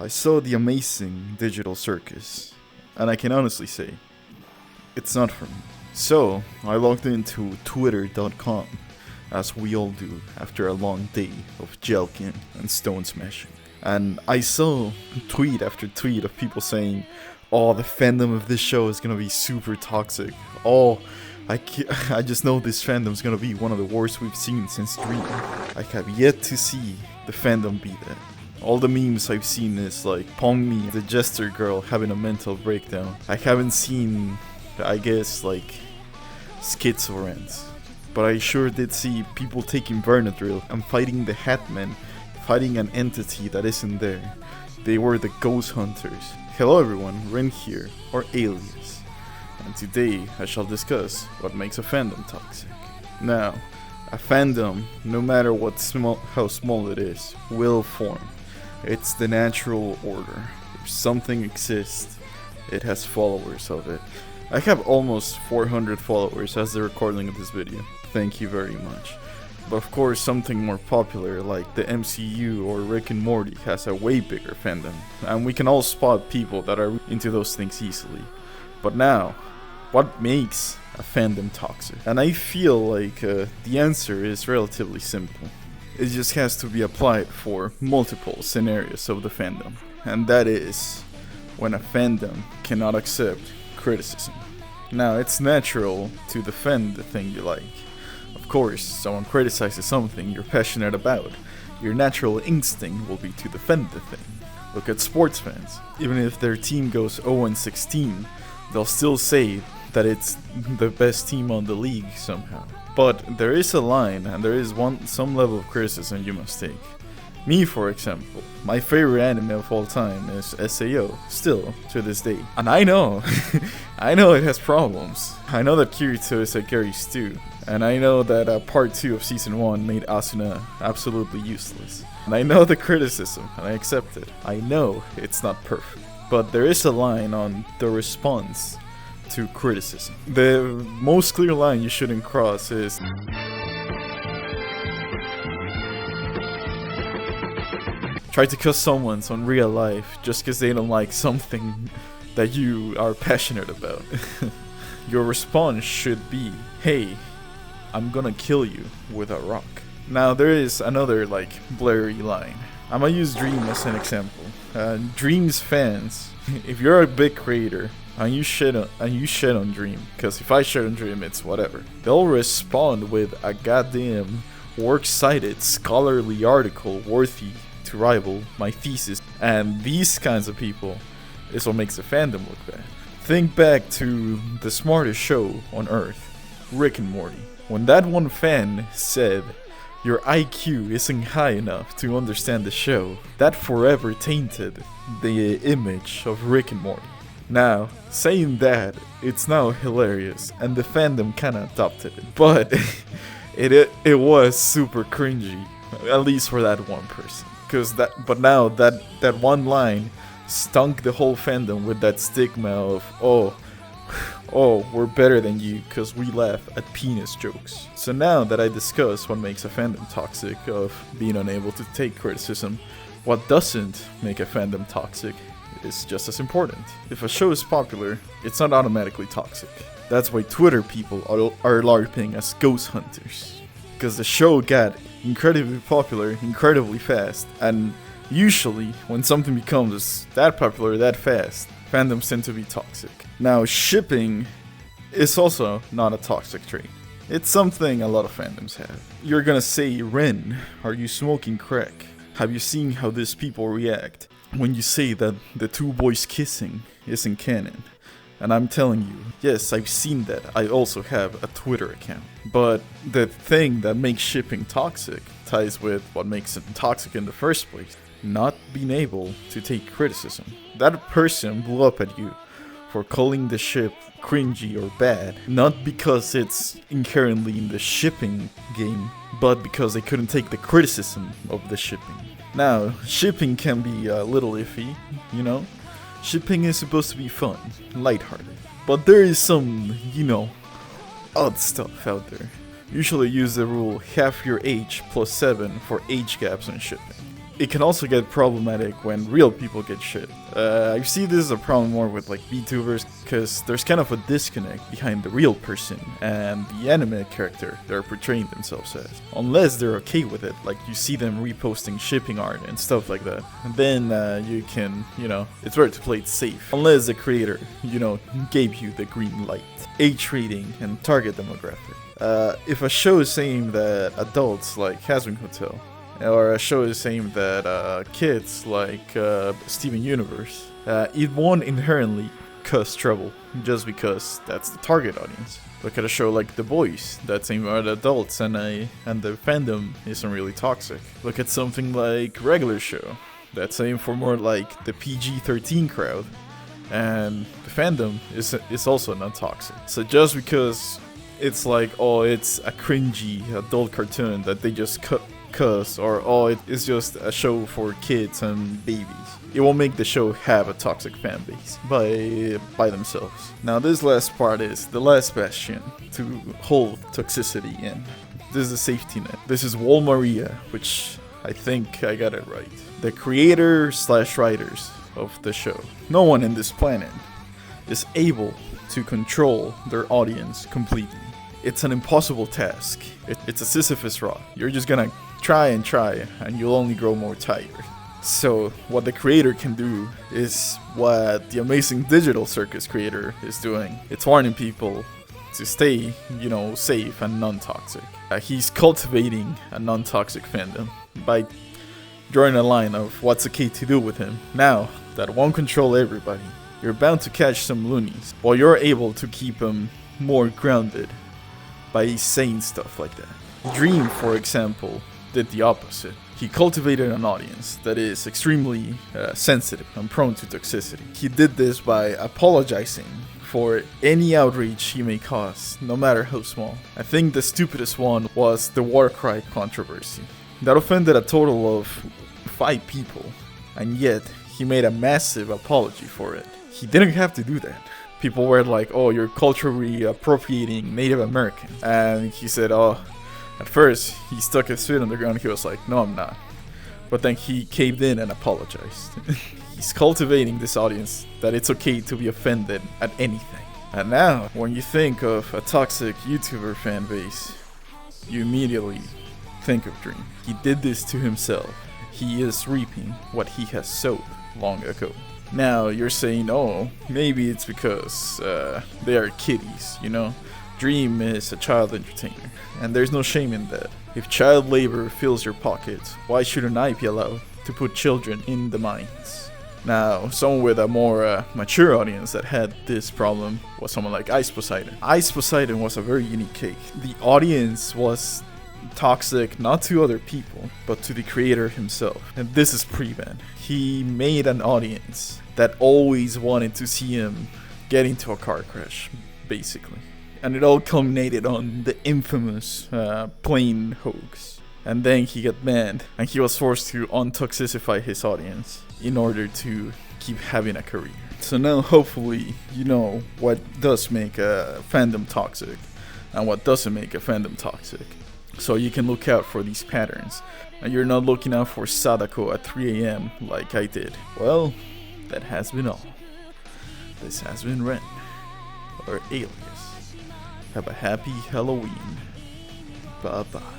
I saw the amazing digital circus, and I can honestly say, it's not for me. So, I logged into twitter.com, as we all do after a long day of jelking and stone smashing. And I saw tweet after tweet of people saying, oh, the fandom of this show is gonna be super toxic. Oh, I just know this fandom's gonna be one of the worst we've seen since Dream. I have yet to see the fandom be that. All the memes I've seen is like Pong Me, the Jester girl, having a mental breakdown. I haven't seen, I guess, like schizo rants. But I sure did see people taking Benadryl and fighting the Hatmen, fighting an entity that isn't there. They were the ghost hunters. Hello everyone, Rin here, or Alias. And today I shall discuss what makes a fandom toxic. Now, a fandom, no matter how small it is, will form. It's the natural order. If something exists, it has followers of it. I have almost 400 followers as the recording of this video. Thank you very much. But of course, something more popular like the MCU or Rick and Morty has a way bigger fandom, and we can all spot people that are into those things easily. But now, what makes a fandom toxic? And I feel like the answer is relatively simple. It just has to be applied for multiple scenarios of the fandom, and that is when a fandom cannot accept criticism. Now, it's natural to defend the thing you like. Of course, someone criticizes something you're passionate about. Your natural instinct will be to defend the thing. Look at sports fans. Even if their team goes 0-16, they'll still say that it's the best team on the league somehow. But there is a line, and there is some level of criticism you must take. Me, for example, my favorite anime of all time is SAO, still, to this day. And I know, I know it has problems. I know that Kirito is a Gary stew. And I know that part 2 of season 1 made Asuna absolutely useless. And I know the criticism, and I accept it. I know it's not perfect. But there is a line on the response to criticism. The most clear line you shouldn't cross is try to cuss someone on real life just because they don't like something that you are passionate about. Your response should be, hey, I'm gonna kill you with a rock. Now there is another blurry line. I'm gonna use Dream as an example. Dream's fans, if you're a big creator and you shit on Dream, because if I shit on Dream, it's whatever. They'll respond with a goddamn works-cited scholarly article worthy to rival my thesis, and these kinds of people is what makes a fandom look bad. Think back to the smartest show on earth, Rick and Morty. When that one fan said, your IQ isn't high enough to understand the show, that forever tainted the image of Rick and Morty. Now, saying that, it's now hilarious, and the fandom kinda adopted it. But it was super cringy, at least for that one person. But now that one line stunk the whole fandom with that stigma of, oh, we're better than you because we laugh at penis jokes. So now that I discussed what makes a fandom toxic of being unable to take criticism, what doesn't make a fandom toxic is just as important. If a show is popular, it's not automatically toxic. That's why Twitter people are LARPing as ghost hunters. Because the show got incredibly popular incredibly fast, and usually when something becomes that popular that fast, fandoms tend to be toxic. Now, shipping is also not a toxic trait. It's something a lot of fandoms have. You're gonna say, Ren, are you smoking crack? Have you seen how these people react when you say that the two boys kissing isn't canon? And I'm telling you, yes, I've seen that. I also have a Twitter account. But the thing that makes shipping toxic ties with what makes it toxic in the first place. Not being able to take criticism. That person blew up at you for calling the ship cringy or bad, not because it's inherently in the shipping game, but because they couldn't take the criticism of the shipping. Now, shipping can be a little iffy, you know? Shipping is supposed to be fun, lighthearted. But there is some, odd stuff out there. Usually use the rule half your age plus 7 for age gaps on shipping. it can also get problematic when real people get shit. I see this as a problem more with like VTubers, because there's kind of a disconnect behind the real person and the anime character they're portraying themselves as. Unless they're okay with it, like you see them reposting shipping art and stuff like that, and then you can, it's better to play it safe. Unless the creator, gave you the green light. Age rating and target demographic. If a show is saying that adults like Hazbin Hotel, or a show is saying that kids like Steven Universe, it won't inherently cause trouble just because that's the target audience. Look at a show like The Boys that's aimed at adults and the fandom isn't really toxic. Look at something like Regular Show that's aimed for more like the PG-13 crowd, and the fandom is also not toxic. So just because it's like, oh, it's a cringy adult cartoon that they just cuss, or oh, it's just a show for kids and babies, it won't make the show have a toxic fan base by themselves. Now this last part is the last bastion to hold toxicity in. This is a safety net. This is Wall Maria, which I think I got it right. The creator/writers of the show. No one in this planet is able to control their audience completely. It's an impossible task. It's a Sisyphus rock. You're just gonna try, and you'll only grow more tired. So what the creator can do is what the amazing digital circus creator is doing. It's warning people to stay, safe and non-toxic. He's cultivating a non-toxic fandom by drawing a line of what's okay to do with him. Now, that won't control everybody. You're bound to catch some loonies, while you're able to keep them more grounded by saying stuff like that. Dream, for example, did the opposite. He cultivated an audience that is extremely sensitive and prone to toxicity. He did this by apologizing for any outrage he may cause, no matter how small. I think the stupidest one was the Warcry controversy. That offended a total of 5 people, and yet he made a massive apology for it. He didn't have to do that. People were like, oh, you're culturally appropriating Native American. And he said, oh, at first he stuck his feet on the ground. He was like, no, I'm not. But then he caved in and apologized. He's cultivating this audience that it's okay to be offended at anything. And now, when you think of a toxic YouTuber fan base, you immediately think of Dream. He did this to himself. He is reaping what he has sowed long ago. Now you're saying, oh, maybe it's because they are kiddies, Dream is a child entertainer, and there's no shame in that. If child labor fills your pockets, why shouldn't I be allowed to put children in the mines? Now, someone with a more mature audience that had this problem was someone like Ice Poseidon. Ice Poseidon was a very unique case. The audience was toxic not to other people, but to the creator himself. And this is pre-ban. He made an audience that always wanted to see him get into a car crash, basically. And it all culminated on the infamous plane hoax. And then he got banned, and he was forced to untoxicify his audience in order to keep having a career. So now hopefully you know what does make a fandom toxic and what doesn't make a fandom toxic. So you can look out for these patterns, and you're not looking out for Sadako at 3 a.m. like I did. Well, that has been all. This has been Ren, or Alias. Have a happy Halloween. Bye bye.